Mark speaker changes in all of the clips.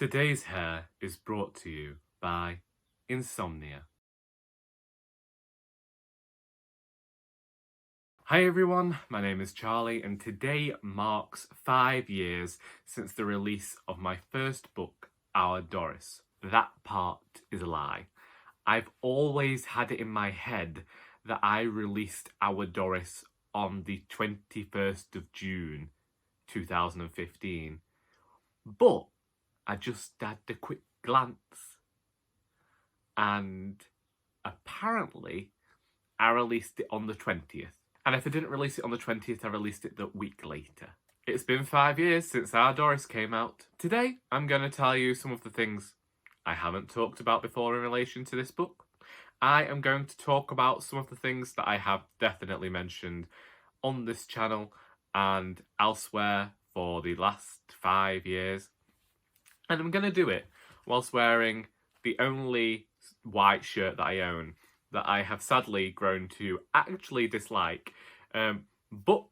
Speaker 1: Today's Heir is brought to you by Insomnia. Hi everyone, my name is Charlie and today marks 5 years since the release of my first book, Our Doris. That part is a lie. I've always had it in my head that I released Our Doris on the 21st of June 2015, but I just had a quick glance and apparently I released it on the 20th. And if I didn't release it on the 20th, I released it the week later. It's been 5 years since Our Doris came out. Today, I'm going to tell you some of the things I haven't talked about before in relation to this book. I am going to talk about some of the things that I have definitely mentioned on this channel and elsewhere for the last 5 years. And I'm going to do it whilst wearing the only white shirt that I own, that I have sadly grown to actually dislike. But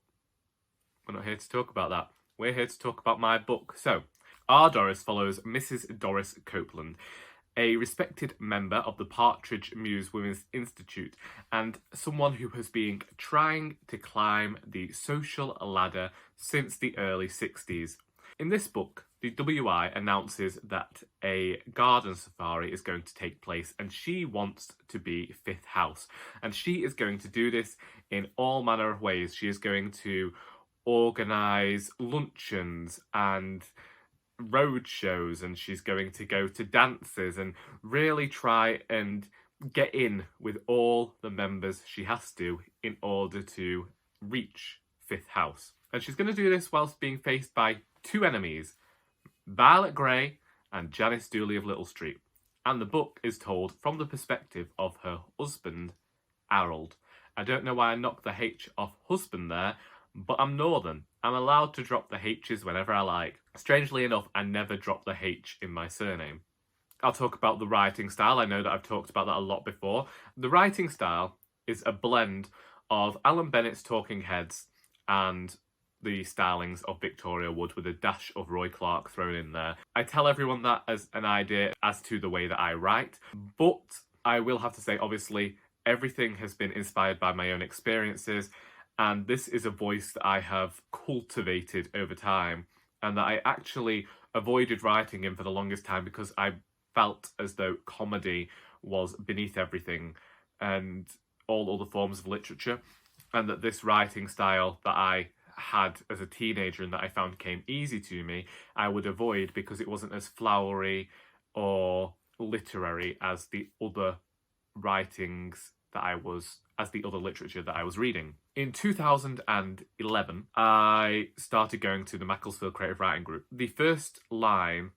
Speaker 1: we're not here to talk about that. We're here to talk about my book. So, Our Doris follows Mrs. Doris Copeland, a respected member of the Partridge Mews Women's Institute and someone who has been trying to climb the social ladder since the early 60s. In this book, the WI announces that a garden safari is going to take place and she wants to be fifth house. And she is going to do this in all manner of ways. She is going to organise luncheons and road shows, and she's going to go to dances and really try and get in with all the members she has to in order to reach fifth house. And she's going to do this whilst being faced by two enemies, Violet Grey and Janice Dooley of Little Street. And the book is told from the perspective of her husband, Harold. I don't know why I knocked the H off husband there, but I'm northern. I'm allowed to drop the H's whenever I like. Strangely enough, I never drop the H in my surname. I'll talk about the writing style. I know that I've talked about that a lot before. The writing style is a blend of Alan Bennett's Talking Heads and the stylings of Victoria Wood with a dash of Roy Clark thrown in there. I tell everyone that as an idea as to the way that I write, but I will have to say, obviously, everything has been inspired by my own experiences, and this is a voice that I have cultivated over time, and that I actually avoided writing in for the longest time because I felt as though comedy was beneath everything and all other forms of literature, and that this writing style that I had as a teenager and that I found came easy to me, I would avoid because it wasn't as flowery or literary as the other writings that as the other literature that I was reading. In 2011, I started going to the Macclesfield Creative Writing Group. The first line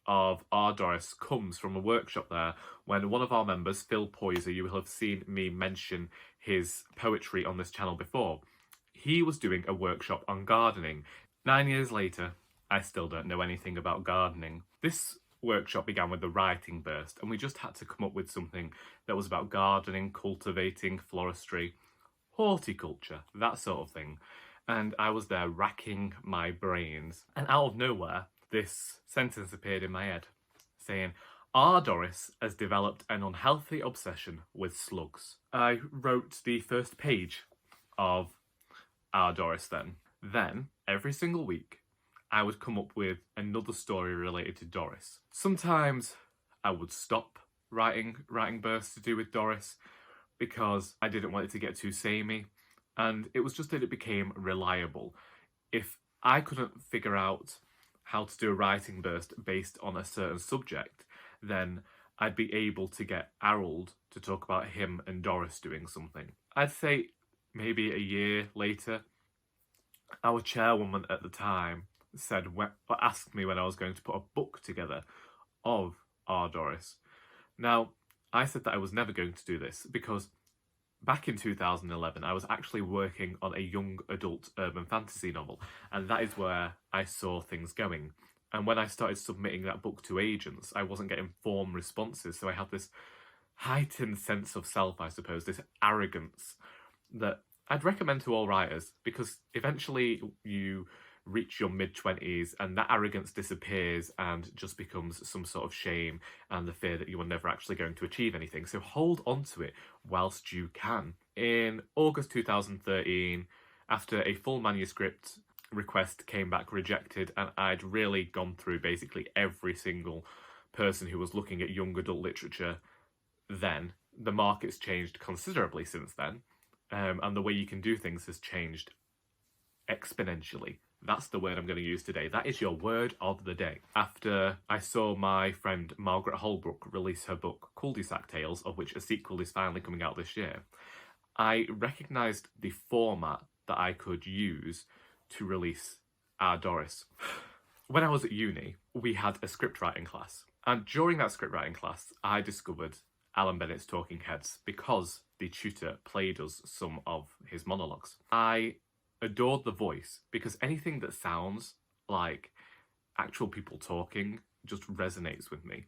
Speaker 1: of Our Doris comes from a workshop there when one of our members, Phil Poyser, you will have seen me mention his poetry on this channel before. He was doing a workshop on gardening. 9 years later, I still don't know anything about gardening. This workshop began with the writing burst, and we just had to come up with something that was about gardening, cultivating, floristry, horticulture, that sort of thing. And I was there racking my brains, and out of nowhere, this sentence appeared in my head, saying, Our Doris has developed an unhealthy obsession with slugs. I wrote the first page of Our Doris then. Then, every single week, I would come up with another story related to Doris. Sometimes I would stop writing bursts to do with Doris because I didn't want it to get too samey, and it was just that it became reliable. If I couldn't figure out how to do a writing burst based on a certain subject, then I'd be able to get Harold to talk about him and Doris doing something. I'd say maybe a year later, our chairwoman at the time asked me when I was going to put a book together of Our Doris. Now, I said that I was never going to do this because back in 2011, I was actually working on a young adult urban fantasy novel, and that is where I saw things going. And when I started submitting that book to agents, I wasn't getting form responses, so I had this heightened sense of self, I suppose, this arrogance that I'd recommend to all writers, because eventually you reach your mid-20s and that arrogance disappears and just becomes some sort of shame and the fear that you are never actually going to achieve anything. So hold on to it whilst you can. In August 2013, after a full manuscript request came back rejected, and I'd really gone through basically every single person who was looking at young adult literature then. The market's changed considerably since then, and the way you can do things has changed exponentially. That's the word I'm going to use today. That is your word of the day. After I saw my friend Margaret Holbrook release her book Cul-de-sac Tales, of which a sequel is finally coming out this year, I recognised the format that I could use to release Our Doris. When I was at uni, we had a script writing class, and during that script writing class, I discovered Alan Bennett's Talking Heads because the tutor played us some of his monologues. I adored the voice because anything that sounds like actual people talking just resonates with me.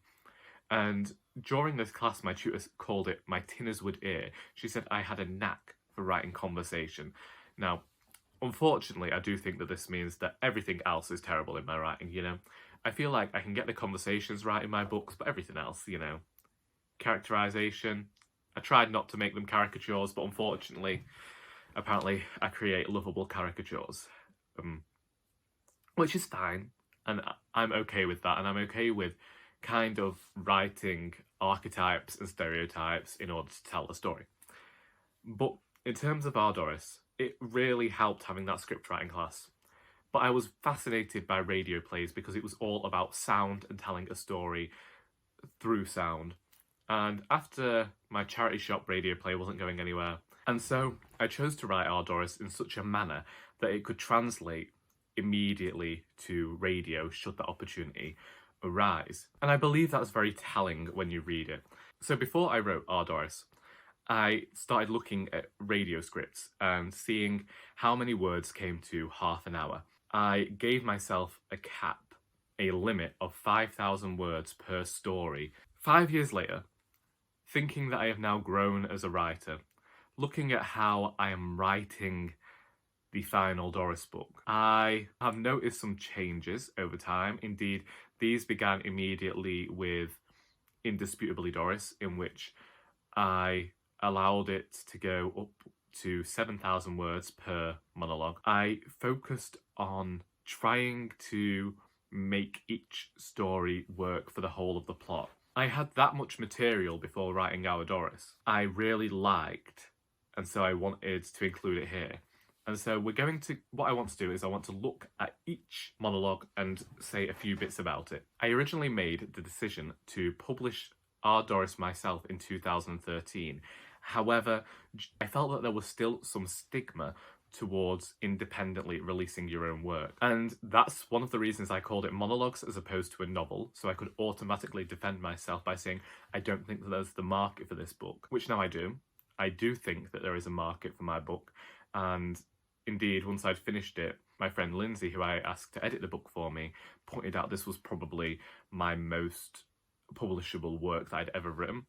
Speaker 1: And during this class, my tutor called it my Tinnerswood ear. She said I had a knack for writing conversation. Now, unfortunately, I do think that this means that everything else is terrible in my writing, you know? I feel like I can get the conversations right in my books, but everything else, you know, characterization, I tried not to make them caricatures, but unfortunately, apparently, I create lovable caricatures, which is fine, and I'm okay with that, and I'm okay with kind of writing archetypes and stereotypes in order to tell a story. But in terms of Our Doris, it really helped having that script writing class. But I was fascinated by radio plays because it was all about sound and telling a story through sound. And after my charity shop radio play wasn't going anywhere, and so I chose to write Our Doris in such a manner that it could translate immediately to radio should that opportunity arise. And I believe that's very telling when you read it. So before I wrote Our Doris, I started looking at radio scripts and seeing how many words came to half an hour. I gave myself a cap, a limit of 5,000 words per story. 5 years later, thinking that I have now grown as a writer, looking at how I am writing the final Doris book, I have noticed some changes over time. Indeed, these began immediately with Indisputably Doris, in which I allowed it to go up to 7,000 words per monologue. I focused on trying to make each story work for the whole of the plot. I had that much material before writing Our Doris. I really liked, and so I wanted to include it here. And so what I want to do is I want to look at each monologue and say a few bits about it. I originally made the decision to publish Our Doris myself in 2013. However, I felt that there was still some stigma towards independently releasing your own work. And that's one of the reasons I called it monologues as opposed to a novel, so I could automatically defend myself by saying, I don't think that there's the market for this book, which now I do. I do think that there is a market for my book, and indeed, once I'd finished it, my friend Lindsay, who I asked to edit the book for me, pointed out this was probably my most publishable work that I'd ever written.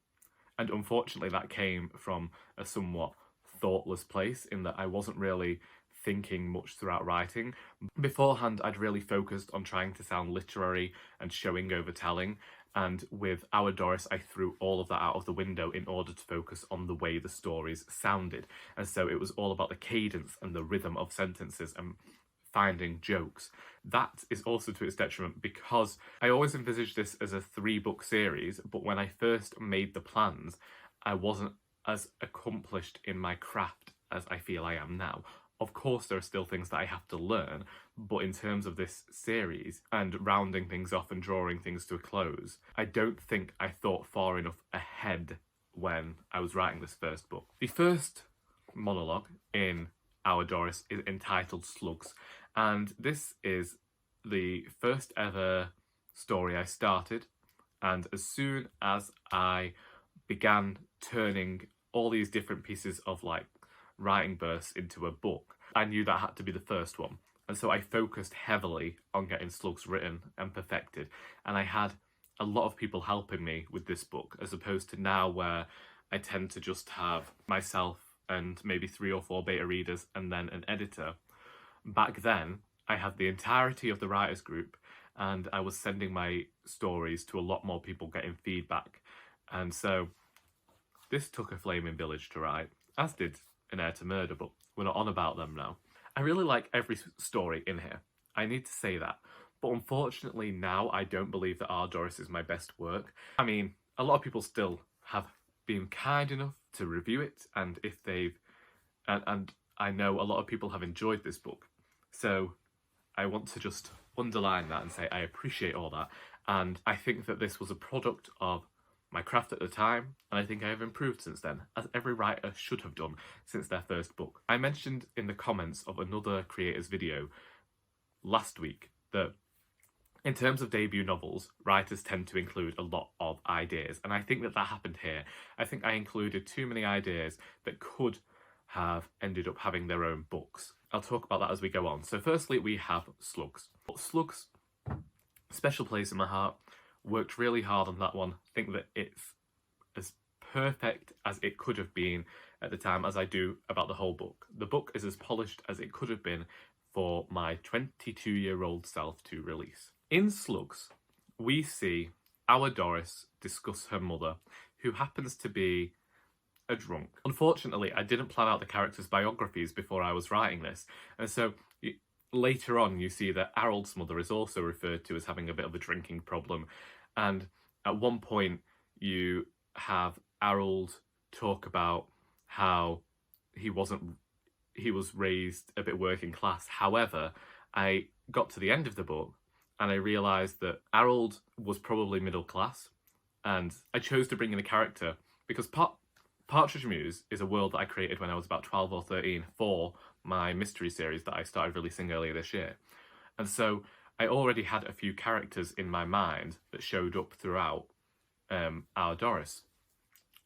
Speaker 1: And unfortunately, that came from a somewhat thoughtless place in that I wasn't really thinking much throughout writing. Beforehand, I'd really focused on trying to sound literary and showing over telling. And with Our Doris, I threw all of that out of the window in order to focus on the way the stories sounded. And so it was all about the cadence and the rhythm of sentences and finding jokes. That is also to its detriment because I always envisaged this as a 3-book series, but when I first made the plans, I wasn't as accomplished in my craft as I feel I am now. Of course, there are still things that I have to learn, but in terms of this series and rounding things off and drawing things to a close, I don't think I thought far enough ahead when I was writing this first book. The first monologue in Our Doris is entitled Slugs, and this is the first ever story I started, and as soon as I began turning all these different pieces of writing bursts into a book, I knew that had to be the first one. And so I focused heavily on getting Slugs written and perfected. And I had a lot of people helping me with this book, as opposed to now where I tend to just have myself and maybe 3 or 4 beta readers and then an editor. Back then, I had the entirety of the writers group, and I was sending my stories to a lot more people getting feedback. And so this took a flaming village to write, as did An Heir to Murder, but we're not on about them now. I really like every story in here. I need to say that. But unfortunately now I don't believe that Our Doris is my best work. I mean, a lot of people still have been kind enough to review it, and if they've and I know a lot of people have enjoyed this book. So I want to just underline that and say I appreciate all that, and I think that this was a product of my craft at the time, and I think I have improved since then, as every writer should have done since their first book. I mentioned in the comments of another creator's video last week that in terms of debut novels, writers tend to include a lot of ideas, and I think that happened here. I think I included too many ideas that could have ended up having their own books. I'll talk about that as we go on. So firstly, we have Slugs. But Slugs, special place in my heart, worked really hard on that one. I think that it's as perfect as it could have been at the time as I do about the whole book. The book is as polished as it could have been for my 22-year-old self to release. In Slugs, we see our Doris discuss her mother, who happens to be a drunk. Unfortunately, I didn't plan out the characters' biographies before I was writing this, and so later on you see that Harold's mother is also referred to as having a bit of a drinking problem, and at one point you have Harold talk about how he was raised a bit working class. However, I got to the end of the book and I realised that Harold was probably middle class, and I chose to bring in a character because Partridge Mews is a world that I created when I was about 12 or 13 for my mystery series that I started releasing earlier this year. And so I already had a few characters in my mind that showed up throughout Our Doris.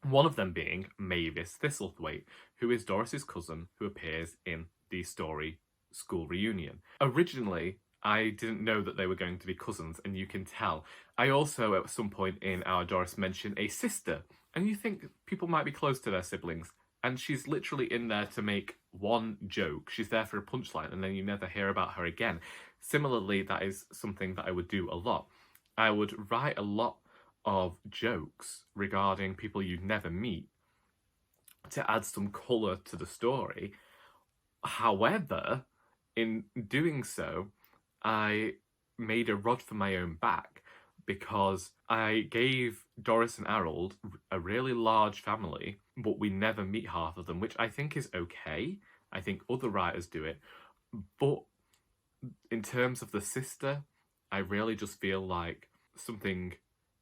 Speaker 1: One of them being Mavis Thistlethwaite, who is Doris's cousin who appears in the story School Reunion. Originally, I didn't know that they were going to be cousins, and you can tell. I also, at some point in Our Doris, mention a sister, and you think people might be close to their siblings, and she's literally in there to make one joke. She's there for a punchline, and then you never hear about her again. Similarly, that is something that I would do a lot. I would write a lot of jokes regarding people you'd never meet to add some colour to the story. However, in doing so, I made a rod for my own back because I gave Doris and Harold a really large family, but we never meet half of them, which I think is okay. I think other writers do it. But in terms of the sister, I really just feel like something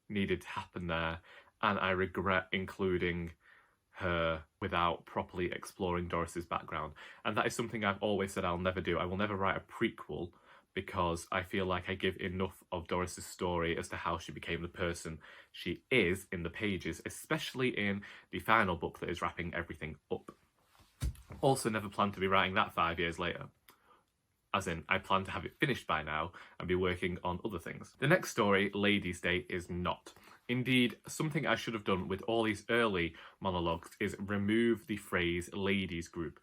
Speaker 1: needed to happen there, and I regret including her without properly exploring Doris's background. And that is something I've always said I'll never do. I will never write a prequel because I feel like I give enough of Doris's story as to how she became the person she is in the pages, especially in the final book that is wrapping everything up. Also never plan to be writing that 5 years later. As in, I plan to have it finished by now and be working on other things. The next story, Ladies' Day, is not. Indeed, something I should have done with all these early monologues is remove the phrase ladies group.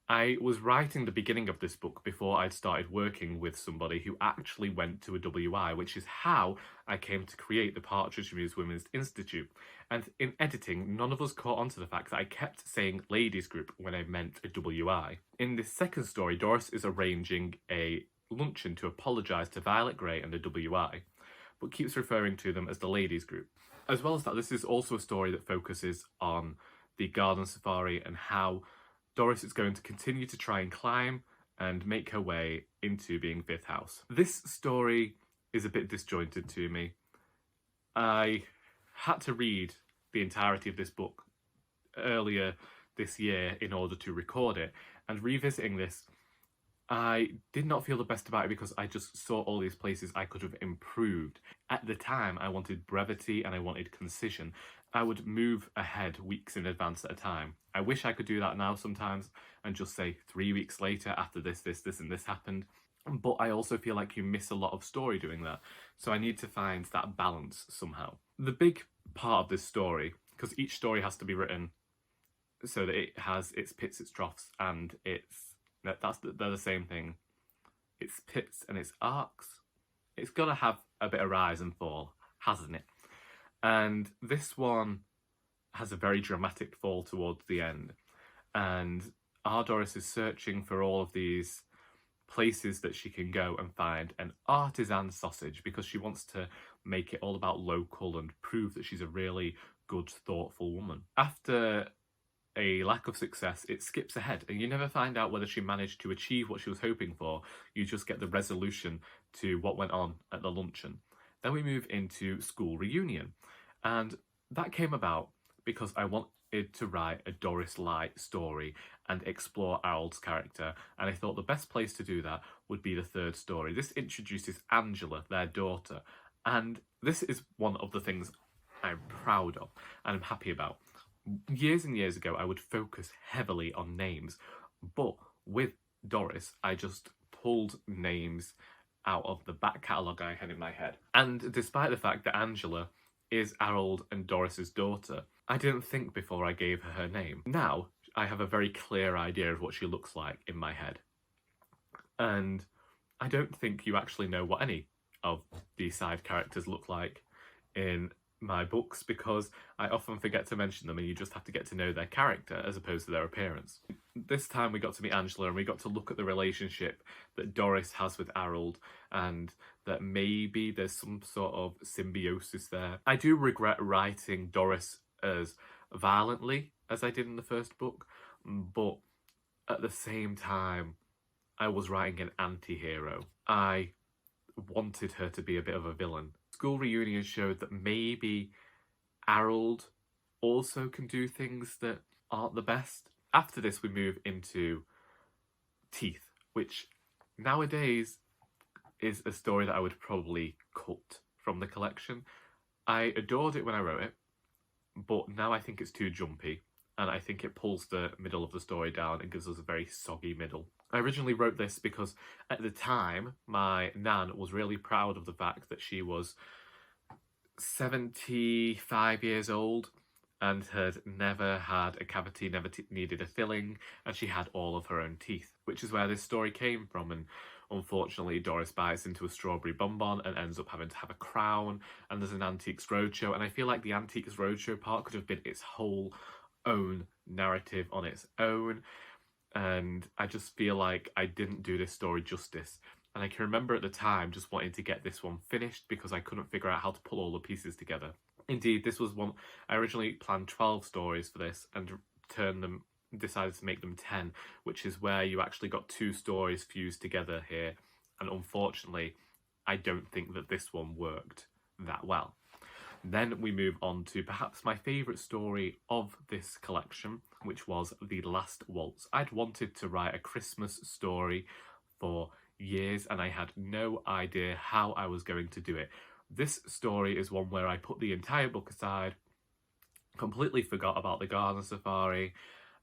Speaker 1: I was writing the beginning of this book before I'd started working with somebody who actually went to a WI, which is how I came to create the Partridge Mews Women's Institute. And in editing, none of us caught on to the fact that I kept saying ladies group when I meant a WI. In this second story, Doris is arranging a luncheon to apologise to Violet Grey and the WI, but keeps referring to them as the ladies group. As well as that, this is also a story that focuses on the garden safari and how Doris is going to continue to try and climb and make her way into being Fifth House. This story is a bit disjointed to me. I had to read the entirety of this book earlier this year in order to record it, and revisiting this, I did not feel the best about it because I just saw all these places I could have improved. At the time, I wanted brevity and I wanted concision. I would move ahead weeks in advance at a time. I wish I could do that now sometimes and just say 3 weeks later after this and this happened. But I also feel like you miss a lot of story doing that. So I need to find that balance somehow. The big part of this story, because each story has to be written so that it has its pits, its troughs, and they're the same thing. its pits and its arcs, it's got to have a bit of rise and fall, hasn't it? And this one has a very dramatic fall towards the end. And our Doris is searching for all of these places that she can go and find an artisan sausage because she wants to make it all about local and prove that she's a really good, thoughtful woman. After a lack of success, it skips ahead and you never find out whether she managed to achieve what she was hoping for. You just get the resolution to what went on at the luncheon. Then we move into school reunion, and that came about because I wanted to write a Doris light story and explore Harold's character, and I thought the best place to do that would be the third story. This introduces Angela, their daughter, and this is one of the things I'm proud of and I'm happy about. Years and years ago, I would focus heavily on names, but with Doris, I just pulled names out of the back catalogue I had in my head. And despite the fact that Angela is Harold and Doris's daughter, I didn't think before I gave her her name. Now, I have a very clear idea of what she looks like in my head. And I don't think you actually know what any of these side characters look like in my books because I often forget to mention them and you just have to get to know their character as opposed to their appearance. This time we got to meet Angela and we got to look at the relationship that Doris has with Harold and that maybe there's some sort of symbiosis there. I do regret writing Doris as violently as I did in the first book, but at the same time I was writing an anti-hero. I wanted her to be a bit of a villain. School reunion showed that maybe Harold also can do things that aren't the best. After this, we move into Teeth, which nowadays is a story that I would probably cut from the collection. I adored it when I wrote it, but now I think it's too jumpy, and I think it pulls the middle of the story down and gives us a very soggy middle. I originally wrote this because at the time, my nan was really proud of the fact that she was 75 years old and had never had a cavity, never needed a filling, and she had all of her own teeth, which is where this story came from. And unfortunately, Doris bites into a strawberry bonbon and ends up having to have a crown, and there's an Antiques Roadshow, and I feel like the Antiques Roadshow part could have been its whole own narrative on its own, and I just feel like I didn't do this story justice. And I can remember at the time just wanting to get this one finished because I couldn't figure out how to pull all the pieces together. Indeed, this was one, I originally planned 12 stories for this and decided to make them 10, which is where you actually got 2 stories fused together here. And unfortunately, I don't think that this one worked that well. Then we move on to perhaps my favourite story of this collection, which was The Last Waltz. I'd wanted to write a Christmas story for years and I had no idea how I was going to do it. This story is one where I put the entire book aside, completely forgot about the garden safari,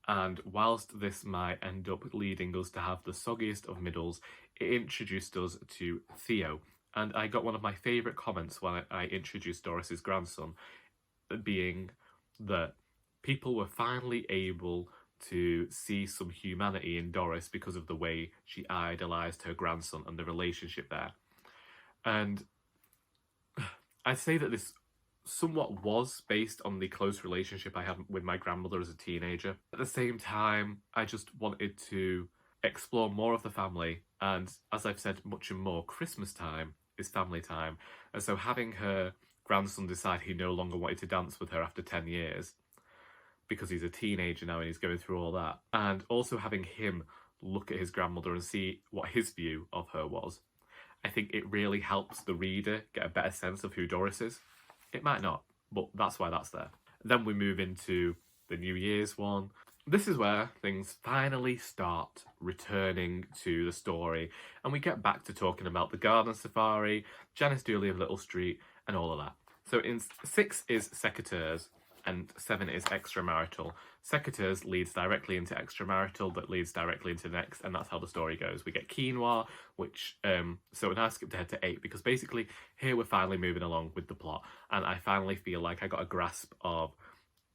Speaker 1: and whilst this might end up leading us to have the soggiest of middles, it introduced us to Theo. And I got one of my favourite comments when I introduced Doris's grandson, being that people were finally able to see some humanity in Doris because of the way she idolised her grandson and the relationship there. And I'd say that this somewhat was based on the close relationship I had with my grandmother as a teenager. At the same time, I just wanted to explore more of the family, and as I've said much and more, Christmas time is family time, and so having her grandson decide he no longer wanted to dance with her after 10 years because he's a teenager now and he's going through all that, and also having him look at his grandmother and see what his view of her was, I think it really helps the reader get a better sense of who Doris is. It might not, but that's why that's there. Then we move into the New Year's one. This is where things finally start returning to the story, and we get back to talking about the garden safari, Janice Dooley of Little Street, and all of that. So in 6 is Secateurs, and 7 is Extramarital. Secateurs leads directly into Extramarital, that leads directly into the next, and that's how the story goes. We get Quinoa, which, so now I skipped ahead to 8, because basically here we're finally moving along with the plot, and I finally feel like I got a grasp of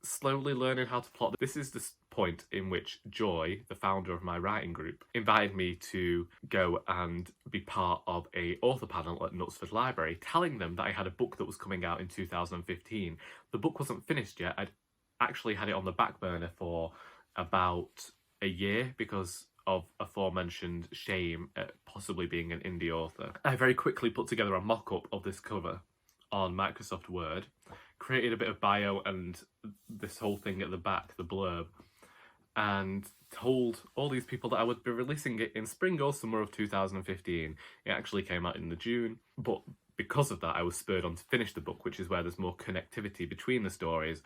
Speaker 1: slowly learning how to plot. This is the point in which Joy, the founder of my writing group, invited me to go and be part of a author panel at Knutsford Library, telling them that I had a book that was coming out in 2015. The book wasn't finished yet. I'd actually had it on the back burner for about a year because of aforementioned shame at possibly being an indie author. I very quickly put together a mock-up of this cover on Microsoft Word, created a bit of bio and this whole thing at the back, the blurb, and told all these people that I would be releasing it in spring or summer of 2015. It actually came out in the June, but because of that I was spurred on to finish the book, which is where there's more connectivity between the stories,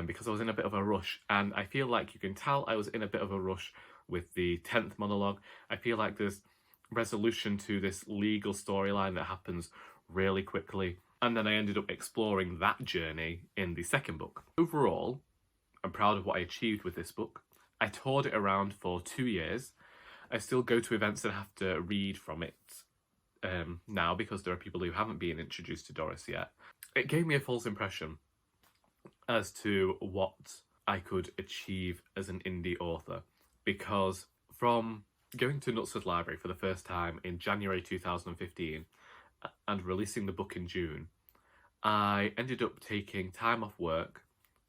Speaker 1: because I was in a bit of a rush, and I feel like you can tell I was in a bit of a rush with the 10th monologue. I feel like there's resolution to this legal storyline that happens really quickly, and then I ended up exploring that journey in the second book. Overall, I'm proud of what I achieved with this book. I toured it around for 2 years. I still go to events and have to read from it now because there are people who haven't been introduced to Doris yet. It gave me a false impression as to what I could achieve as an indie author, because from going to Knutsford Library for the first time in January 2015 and releasing the book in June, I ended up taking time off work.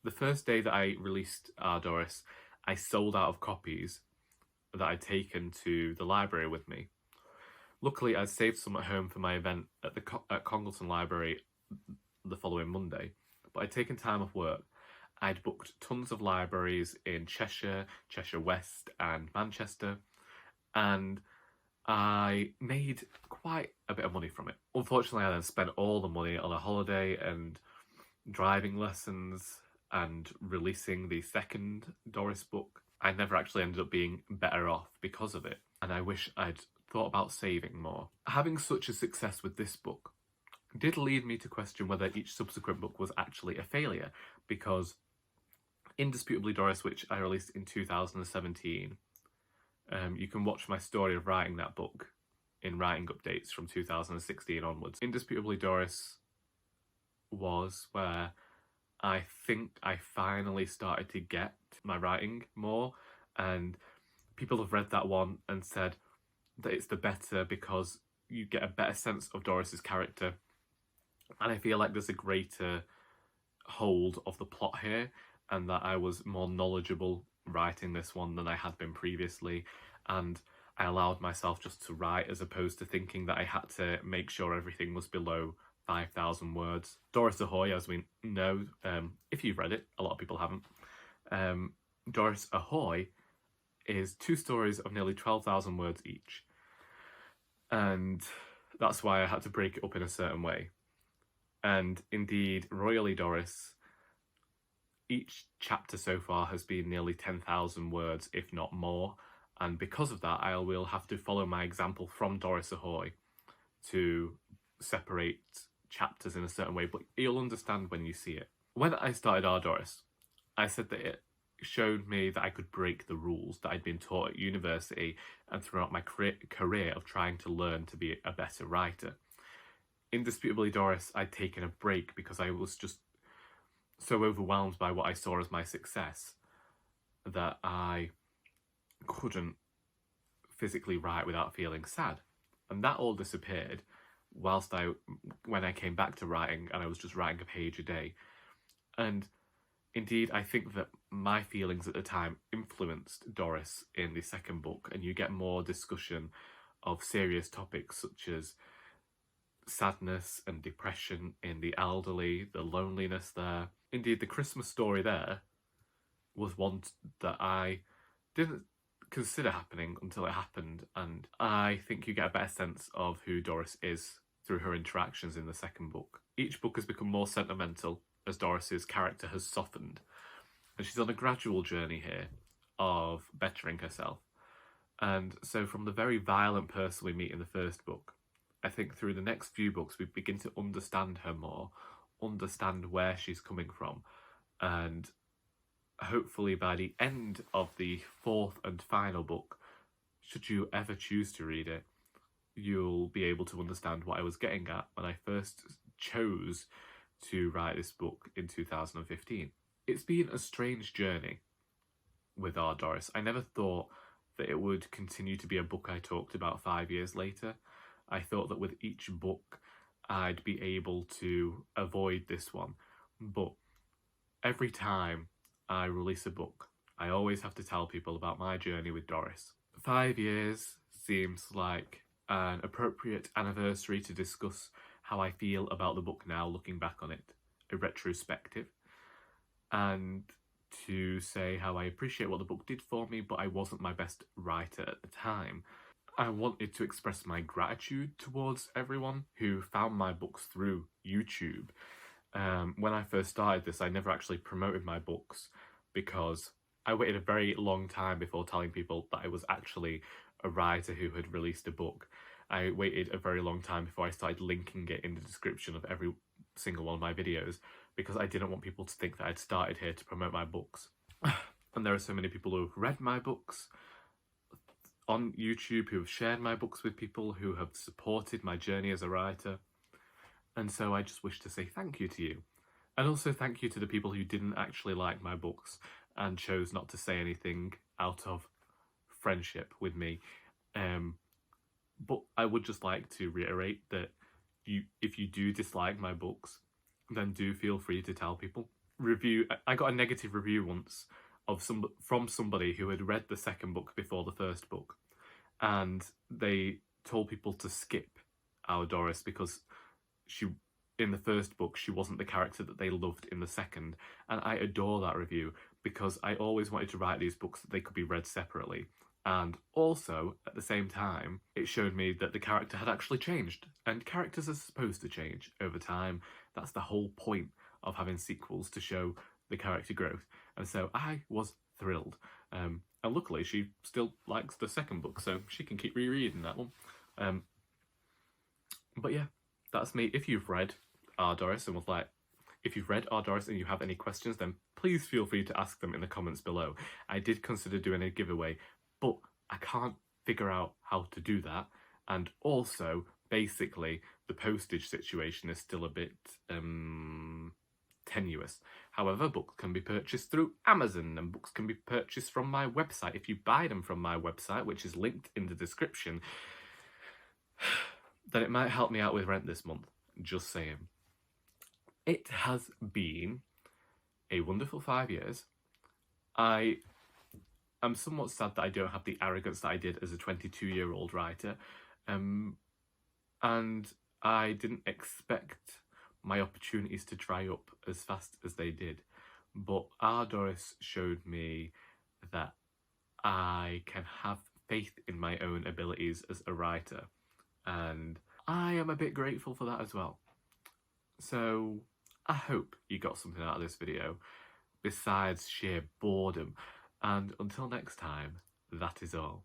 Speaker 1: The first day that I released Our Doris, I sold out of copies that I'd taken to the library with me. Luckily, I saved some at home for my event at Congleton Library the following Monday, but I'd taken time off work. I'd booked tons of libraries in Cheshire, Cheshire West and Manchester, and I made quite a bit of money from it. Unfortunately, I then spent all the money on a holiday and driving lessons and releasing the second Doris book. I never actually ended up being better off because of it, and I wish I'd thought about saving more. Having such a success with this book did lead me to question whether each subsequent book was actually a failure, because Indisputably Doris, which I released in 2017, you can watch my story of writing that book in writing updates from 2016 onwards. Indisputably Doris was where I think I finally started to get my writing more, and people have read that one and said that it's the better because you get a better sense of Doris's character, and I feel like there's a greater hold of the plot here, and that I was more knowledgeable writing this one than I had been previously, and I allowed myself just to write as opposed to thinking that I had to make sure everything was below 5,000 words. Doris Ahoy, as we know, if you've read it, a lot of people haven't, Doris Ahoy is 2 stories of nearly 12,000 words each, and that's why I had to break it up in a certain way. And indeed, Royally Doris, each chapter so far has been nearly 10,000 words, if not more, and because of that I will have to follow my example from Doris Ahoy to separate chapters in a certain way, but you'll understand when you see it. When I started Our Doris, I said that it showed me that I could break the rules that I'd been taught at university and throughout my career of trying to learn to be a better writer. Indisputably Doris, I'd taken a break because I was just so overwhelmed by what I saw as my success that I couldn't physically write without feeling sad. And that all disappeared when I came back to writing, and I was just writing a page a day. And indeed, I think that my feelings at the time influenced Doris in the second book, and you get more discussion of serious topics such as sadness and depression in the elderly, the loneliness there. Indeed, the Christmas story there was one that I didn't consider happening until it happened, and I think you get a better sense of who Doris is through her interactions in the second book. Each book has become more sentimental as Doris's character has softened, and she's on a gradual journey here of bettering herself. And so from the very violent person we meet in the first book, I think through the next few books we begin to understand her more, understand where she's coming from, and hopefully by the end of the fourth and final book, should you ever choose to read it, you'll be able to understand what I was getting at when I first chose to write this book in 2015. It's been a strange journey. with Our Doris. I never thought that it would continue to be a book I talked about 5 years later. I thought that with each book I'd be able to avoid this one, but every time I release a book, I always have to tell people about my journey with Doris. 5 years seems like an appropriate anniversary to discuss how I feel about the book now, looking back on it, a retrospective, and to say how I appreciate what the book did for me, but I wasn't my best writer at the time. I wanted to express my gratitude towards everyone who found my books through YouTube. When I first started this, I never actually promoted my books because I waited a very long time before telling people that I was actually a writer who had released a book. I waited a very long time before I started linking it in the description of every single one of my videos because I didn't want people to think that I'd started here to promote my books. And there are so many people who have read my books on YouTube, who have shared my books with people, who have supported my journey as a writer. And so I just wish to say thank you to you. And also thank you to the people who didn't actually like my books and chose not to say anything out of friendship with me. But I would just like to reiterate that if you do dislike my books, then do feel free to tell people. I got a negative review once from somebody who had read the second book before the first book, and they told people to skip Our Doris because in the first book she wasn't the character that they loved in the second. And I adore that review because I always wanted to write these books that they could be read separately. And also, at the same time, it showed me that the character had actually changed. And characters are supposed to change over time. That's the whole point of having sequels, to show the character growth. And so I was thrilled. And luckily, she still likes the second book, so she can keep rereading that one. But yeah, that's me. If you've read Our Doris and if you've read Our Doris and you have any questions, then please feel free to ask them in the comments below. I did consider doing a giveaway, but I can't figure out how to do that. And also, basically, the postage situation is still a bit tenuous. However, books can be purchased through Amazon, and books can be purchased from my website. If you buy them from my website, which is linked in the description, then it might help me out with rent this month. Just saying. It has been a wonderful 5 years. I'm somewhat sad that I don't have the arrogance that I did as a 22-year-old writer, and I didn't expect my opportunities to dry up as fast as they did. But Our Doris showed me that I can have faith in my own abilities as a writer, and I am a bit grateful for that as well. So I hope you got something out of this video besides sheer boredom. And until next time, that is all.